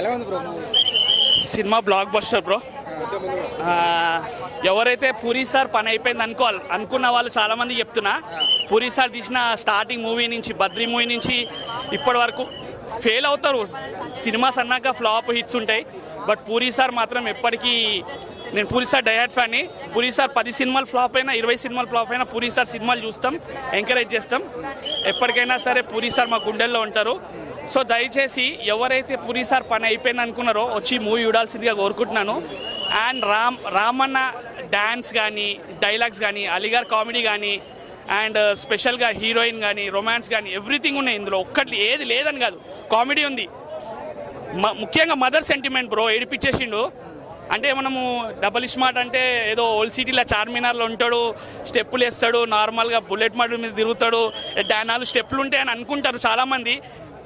ఎలా ఉంది bro? Cinema block buster bro. ఎవరైతే పూరి సార్ పని అయిపోయింది అనుకున్న వాళ్ళు చాలామంది చెప్తున్నా. పూరి సార్ తీసిన స్టార్టింగ్ మూవీ నుంచి బద్రీ మూవీ నుంచి ఇప్పటి వరకు ఫెయిల్ అవుతారు. సినిమాస్ అన్నాక ఫ్లాప్ హిట్స్ ఉంటాయి. బట్ పూరి సార్ మాత్రం ఎప్పటికీ, నేను పూరి సార్ డయాట్ ఫ్యాన్ని. పూరి సార్ 10 సినిమాలు ఫ్లాప్ అయినా 20 సినిమాలు ఫ్లాప్ అయినా పూరి సార్ సినిమాలు చూస్తాం, ఎంకరేజ్ చేస్తాం. ఎప్పటికైనా సరే పూరి సార్ మా గుండెల్లో ఉంటారు. సో దయచేసి ఎవరైతే పూరి సార్ పని అయిపోయింది అనుకున్నారో వచ్చి మూవీ చూడాల్సిందిగా కోరుకుంటున్నాను. అండ్ రామన్న డ్యాన్స్ కానీ, డైలాగ్స్ కానీ, అలీగార్ కామెడీ కానీ, అండ్ స్పెషల్గా హీరోయిన్ కానీ, రొమాన్స్ కానీ ఎవ్రీథింగ్ ఉన్నాయి ఇందులో. ఒక్కటి ఏది లేదని కాదు, కామెడీ ఉంది. ముఖ్యంగా మదర్ సెంటిమెంట్ బ్రో, ఏడిపించేసిండు. అంటే మనము డబల్ స్మార్ట్ అంటే ఏదో ఓల్డ్ సిటీలో చార్మినార్లో ఉంటాడు, స్టెప్పులు వేస్తాడు, నార్మల్గా బుల్లెట్ మోడల్ మీద తిరుగుతాడు, 4 స్టెప్పులు ఉంటాయని అనుకుంటారు చాలామంది.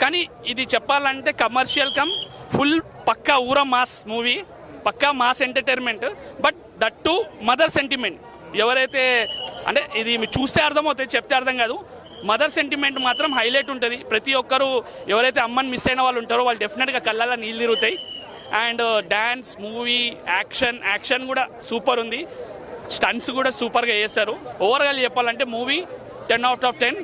కానీ ఇది చెప్పాలంటే కమర్షియల్ కమ్ ఫుల్ పక్కా ఊర మాస్ మూవీ, పక్కా mass entertainment. But that too mother sentiment. ఎవరైతే అంటే ఇది మీరు చూస్తే అర్థమవుతుంది, చెప్తే అర్థం కాదు. మదర్ సెంటిమెంట్ మాత్రం హైలైట్ ఉంటుంది. ప్రతి ఒక్కరు ఎవరైతే అమ్మని మిస్ అయిన వాళ్ళు ఉంటారో వాళ్ళు డెఫినెట్గా కళ్ళల్లో నీళ్ళు తిరుగుతాయి. అండ్ డ్యాన్స్, మూవీ, యాక్షన్ కూడా సూపర్ ఉంది. స్టంట్స్ కూడా సూపర్గా చేశారు. ఓవరాల్ చెప్పాలంటే మూవీ 10 out of 10.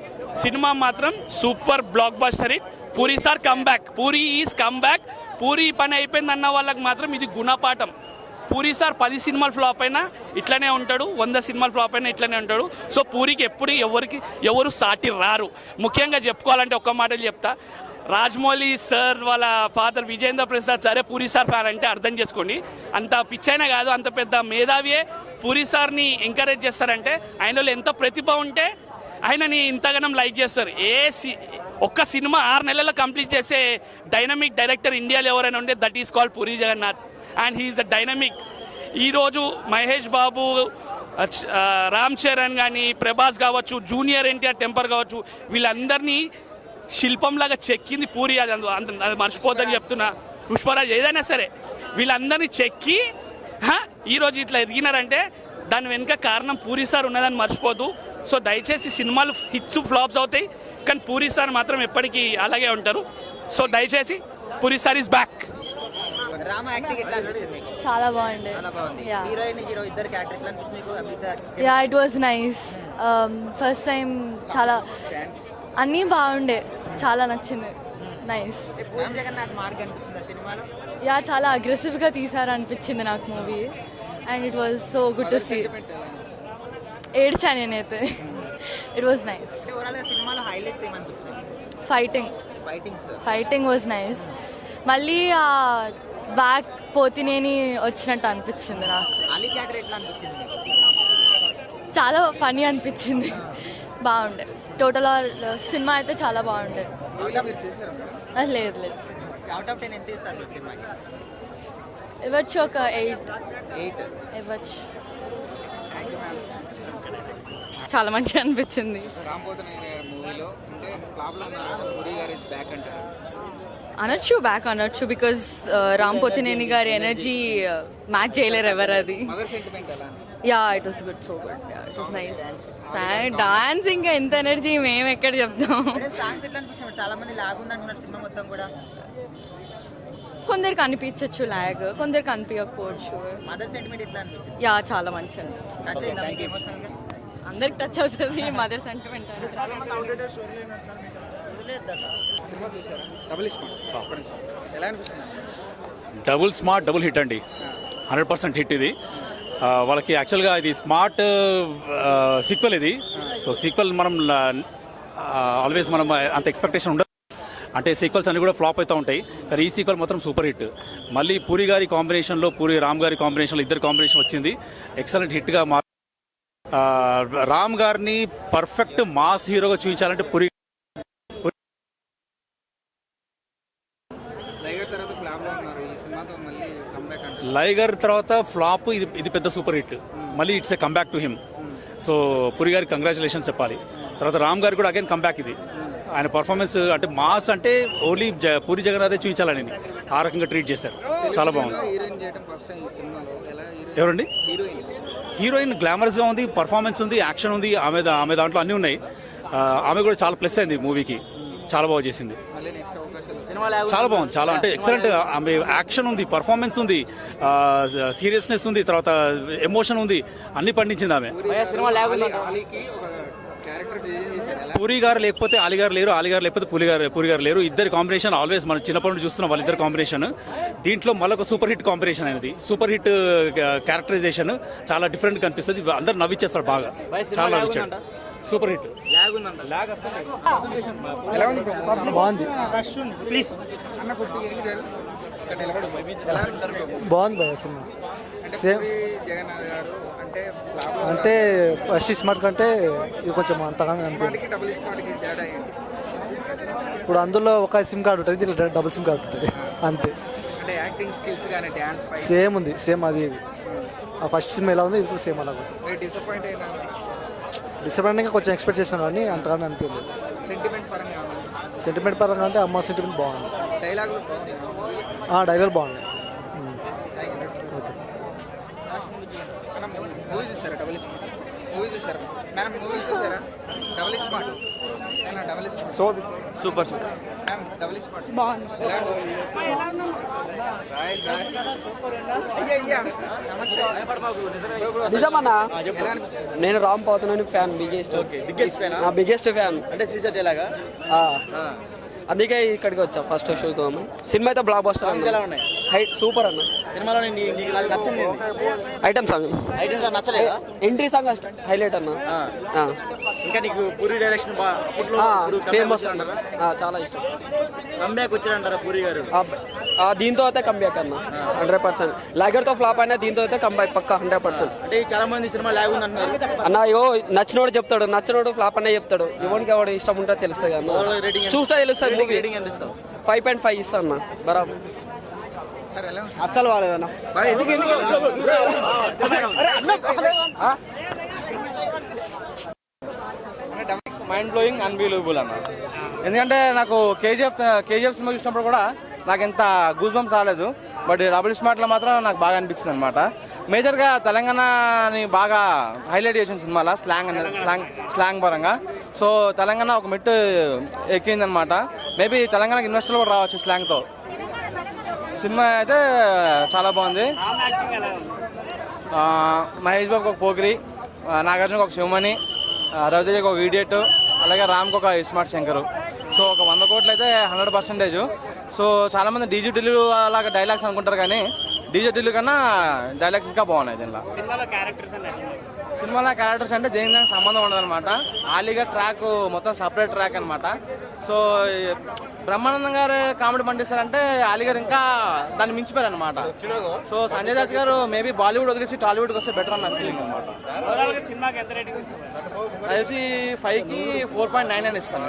సినిమా మాత్రం super block buster hit. Puri sir comeback, puri is comeback. Puri పని అయిపోయింది అన్న వాళ్ళకి మాత్రం ఇది గుణపాఠం. పూరి సార్ 10 సినిమాలు ఫ్లాప్ అయినా ఇట్లనే ఉంటాడు, 100 సినిమాలు ఫ్లాప్ అయినా ఇట్లనే ఉంటాడు. సో పూరికి ఎప్పుడు ఎవరు సాటి రారు. ముఖ్యంగా చెప్పుకోవాలంటే ఒక్క మాటలు చెప్తా, రాజమౌళి సార్ వాళ్ళ ఫాదర్ విజేంద్ర ప్రసాద్ సరే పూరి సార్ ఫ్యాన్ అంటే అర్థం చేసుకోండి. అంత పిచ్చైనా కాదు, అంత పెద్ద మేధావియే పూరి సార్ని ఎంకరేజ్ చేస్తారంటే ఆయనలో ఎంత ప్రతిభ ఉంటే ఆయనని ఇంతగానం లైక్ చేస్తారు. ఒక్క సినిమా 6 నెలల్లో కంప్లీట్ చేసే డైనమిక్ డైరెక్టర్ ఇండియాలో ఎవరైనా ఉంటే that is called Puri Jagannath. And he is a dynamic. ఈరోజు మహేష్ బాబు, రామ్ చరణ్ కానీ, ప్రభాస్ కావచ్చు, జూనియర్ ఎన్టీఆర్ టెంపర్ కావచ్చు, వీళ్ళందరినీ శిల్పంలాగా చెక్కింది పూరి. అది మర్చిపోద్దని చెప్తున్నా. పుష్పరాజ్ ఏదైనా సరే వీళ్ళందరినీ చెక్కి ఈరోజు ఇట్లా ఎదిగినారంటే దాని వెనుక కారణం పూరి సార్ ఉన్నదని మర్చిపోదు. సో దయచేసి సినిమాలు హిట్స్ ఫ్లాప్స్ అవుతాయి, కానీ పూరి సార్ మాత్రం ఎప్పటికీ అలాగే ఉంటారు. సో దయచేసి పూరి సార్ ఈస్ బ్యాక్. చాలా బాగుంది. Yeah, it was nice. First time చాలా అన్నీ బాగుండే, చాలా నచ్చింది. నైస్. యా, చాలా అగ్రెసివ్గా తీసారనిపించింది నాకు movie. And it was so good to see. ఏడ్చాను నేనైతే. It was nice. Fighting was nice. మళ్ళీ ఆ బ్యాక్ పోతినేని వచ్చినట్టు అనిపించింది నాకు. చాలా ఫనీ అనిపించింది. బాగుండే. టోటల్ సినిమా అయితే చాలా బాగుండే. లేదు ఇవ్వచ్చు, ఒక 8 ఇవ్వచ్చు. చాలా మంచిగా అనిపించింది. బ్యాక్ అనొచ్చు బికాజ్ రామ్ పోతినేని గారి ఎనర్జీ మ్యాచ్ చేయలేరు ఎవరు. అది yeah, it was good, so good. It was nice. Dance ఇంకా ఎంత ఎనర్జీ మేము ఎక్కడ చెప్తాం. కొందరికి అనిపించచ్చు లాగ్, కొందరికి అనిపించకపోవచ్చు. యా, చాలా మంచిగా అనిపించింది. అందరికి టచ్ అవుతుంది mother sentiment. Double smart double hit అండి, 100% హిట్ ఇది. వాళ్ళకి యాక్చువల్గా ఇది స్మార్ట్ సీక్వెల్ ఇది. సో సీక్వెల్ మనం ఆల్వేస్ మనం అంత ఎక్స్పెక్టేషన్ ఉండదు. అంటే సీక్వెల్స్ అన్నీ కూడా ఫ్లాప్ అవుతూ ఉంటాయి, కానీ ఈ సీక్వెల్ మాత్రం సూపర్ హిట్. మళ్ళీ పూరి గారి కాంబినేషన్లో, పూరి రామ్ గారి కాంబినేషన్లో ఇద్దరు కాంబినేషన్ వచ్చింది. ఎక్సలెంట్ హిట్గా రామ్ గారిని పర్ఫెక్ట్ మాస్ హీరోగా చూపించాలంటే పూరి. లైగర్ తర్వాత ఫ్లాప్, ఇది పెద్ద సూపర్ హిట్. మళ్ళీ it's a comeback to him. So puri గారికి కంగ్రాచులేషన్స్ చెప్పాలి. తర్వాత రామ్ గారు కూడా అగైన్ కంబ్యాక్. ఇది ఆయన పర్ఫార్మెన్స్ అంటే మాస్ అంటే ఓన్లీ పూరి జగన్నాథే చూపించాలని ఆ రకంగా ట్రీట్ చేశారు. చాలా బాగుంది. ఎవరండి హీరోయిన్? గ్లామరస్గా ఉంది, పర్ఫార్మెన్స్ ఉంది, యాక్షన్ ఉంది, ఆమె దాంట్లో అన్నీ ఉన్నాయి. ఆమె కూడా చాలా ప్లస్ అయింది మూవీకి, చాలా బాగా చేసింది. చాలా బాగుంది, చాలా అంటే ఎక్సలెంట్. యాక్షన్ ఉంది, పర్ఫార్మెన్స్ ఉంది, సీరియస్నెస్ ఉంది, తర్వాత ఎమోషన్ ఉంది, అన్ని పండించింది ఆమె. పూరి గారు లేకపోతే అలీ గారు లేరు, అలీ గారు లేకపోతే పూరి గారు లేరు. ఇద్దరు కాంబినేషన్ ఆల్వేస్ మనం చిన్నప్పటి నుంచి చూస్తున్నాం వాళ్ళిద్దరు కాంబినేషన్. దీంట్లో మళ్ళీ ఒక సూపర్ హిట్ కాంబినేషన్ అనేది, సూపర్ హిట్ క్యారెక్టరైజేషన్ చాలా డిఫరెంట్ కనిపిస్తుంది. అందరు నవ్విచ్చేస్తారు బాగా, చాలా నవ్వించాడు. Super hit. బాగుంది బాగుంది భయ సినిమా. సేమ్ అంటే ఫస్ట్ స్మార్ట్ కంటే ఇది కొంచెం అంతగా అనిపించింది. ఇప్పుడు అందులో ఒక సిమ్ కార్డు ఉంటుంది, దీంట్లో డబుల్ సిమ్ కార్డు ఉంటుంది అంతే. సేమ్ ఉంది, సేమ్ అది ఆ ఫస్ట్ సిమ్ ఎలా ఉంది, ఇది సేమ్ అలాగే. డిసప్పాయింటింగ్ కొంచెం ఎక్స్పెక్ట్ చేసినాను కానీ అంతగానే అనిపించలేదు. సెంటిమెంట్ పరంగా అంటే అమ్మ సెంటిమెంట్ బాగుంది, డైలాగ్ బాగుంది. సూపర్ నిజమన్నా, నేను రామ్ పోతున్నాను ఫ్యాన్, బిగ్గెస్ట్ ఫ్యాన్. అంటే శ్రీశక్తి ఎలాగా అందుకే ఇక్కడికి వచ్చా ఫస్ట్ షోతో. సినిమా అయితే బ్లాక్ బస్టర్, ఎలా ఉన్నాయి? హైట్ సూపర్ అన్న. సినిమాలో నీకు నచ్చింది ఐటమ్ సాంగ్, ఐటమ్స్ నచ్చలేదా? ఎంట్రీ సాంగ్ హైలైట్ అన్న. ఇంకా నీకు పూరి డైరెక్షన్ ఫేమస్, చాలా ఇష్టం. కంబ్యాక్ వచ్చాడంటారా పూరి గారు? దీంతో అయితే కంబ్యాక్ అన్న 100%. లాగర్తో ఫ్లాప్ అయినా దీంతో అయితే కంబ్యాక్ పక్క 100%. అంటే చాలా మంది సినిమా లాగ్ ఉంది అంటున్నారు అన్న. అయ్యో నచ్చినోడు చెప్తాడు, నచ్చినోడు ఫ్లాప్ అనే చెప్తాడు. ఎవరికి ఎవడు ఇష్టం ఉంటే తెలుస్తుంది అన్న, చూస్తే తెలుస్తుంది. 5.5 ఇస్తా అన్న బరాబర్. అస్సలు బాగాలేదన్న. మైండ్ బ్లోయింగ్, అన్బిలీవబుల్ అన్న. ఎందుకంటే నాకు కేజీఎఫ్ సినిమా చూసినప్పుడు కూడా నాకు ఎంత గూస్ బంప్స్ రాలేదు, బట్ డబుల్ స్మార్ట్లో మాత్రం నాకు బాగా అనిపించింది అనమాట. మేజర్గా తెలంగాణని బాగా హైలైట్ చేసిన సినిమాలో స్లాంగ్ పరంగా. సో తెలంగాణ ఒక మెట్టు ఎక్కిందనమాట. మేబీ తెలంగాణకి ఇన్వెస్టర్లు కూడా రావచ్చు స్లాంగ్తో. సినిమా అయితే చాలా బాగుంది. మహేష్ బాబుకి ఒక పోగిరి, నాగార్జునకి ఒక శివమణి, రవితేజకి ఒక ఇడియట్, అలాగే రామ్కి ఒక స్మార్ట్ శంకరు. సో ఒక 100 కోట్లు అయితే 100%. సో చాలామంది డీజే ఢిల్లీ అలాగా డైలాగ్స్ అనుకుంటారు, కానీ డీజే ఢిల్లీ కన్నా డైలాగ్స్ ఇంకా బాగున్నాయి దీనిలో. సినిమాలో క్యారెక్టర్స్ అంటే దేనికి సంబంధం ఉండదన్నమాట. ఆలీగా ట్రాక్ మొత్తం సపరేట్ ట్రాక్ అనమాట. సో బ్రహ్మానందం గారు కామెడీ పండిస్తారంటే ఆలీ గారు ఇంకా దాన్ని మించిపోయారు అనమాట. సో సంజయ్ దత్ గారు మేబీ బాలీవుడ్ వదిలేసి టాలీవుడ్కి వస్తే బెటర్ అన్న ఫీలింగ్ అనమాట. అది 5కి 4.9 ఇస్తాను.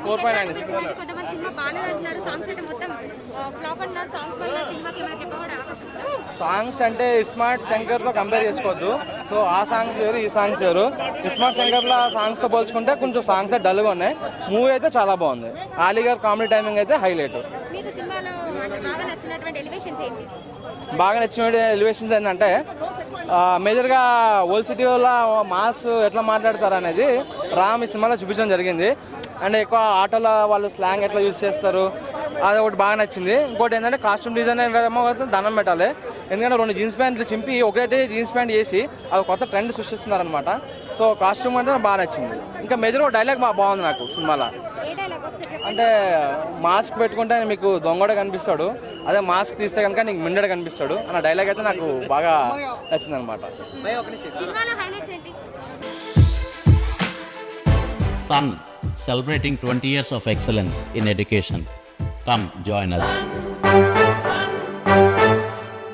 4.9 ఇస్తాను. సాంగ్స్ అంటే ఇస్మార్ట్ శంకర్తో కంపేర్ చేసుకోవద్దు. సో ఆ సాంగ్స్ వేరు, ఈ సాంగ్స్ వేరు. ఇస్మార్ట్ శంకర్లో సాంగ్స్తో పోల్చుకుంటే కొంచెం సాంగ్స్ డల్గా ఉన్నాయి. మూవీ అయితే చాలా బాగుంది. ఆలీ గారు కామెడీ టైమింగ్ అయితే హైలైట్. బాగా నచ్చిన ఎలివేషన్స్ ఏంటంటే మేజర్గా ఓల్డ్ సిటీ వల్ల మాస్ ఎట్లా మాట్లాడతారు అనేది రామ్ ఈ సినిమాలో చూపించడం జరిగింది. అండ్ ఎక్కువ ఆటోల వాళ్ళు స్లాంగ్ ఎట్లా యూజ్ చేస్తారు అది ఒకటి బాగా నచ్చింది. ఇంకోటి ఏంటంటే కాస్ట్యూమ్ డిజైనర్ ఏమో దండం పెట్టాలి. ఎందుకంటే 2 జీన్స్ ప్యాంట్లు చింపి ఒకటే జీన్స్ ప్యాంట్ చేసి అది కొత్త ట్రెండ్ సృష్టిస్తున్నారనమాట. సో కాస్ట్యూమ్ అంటే బాగా నచ్చింది. ఇంకా మేజర్ డైలాగ్ బాగుంది నాకు సినిమాలో. అంటే మాస్క్ పెట్టుకుంటే మీకు దొంగడ కనిపిస్తాడు, అదే మాస్క్ తీస్తే కనుక నీకు మిండడ కనిపిస్తాడు అన్న డైలాగ్ అయితే నాకు బాగా నచ్చింది అనమాట. Sun, celebrating 20 years of excellence in education. Come join us.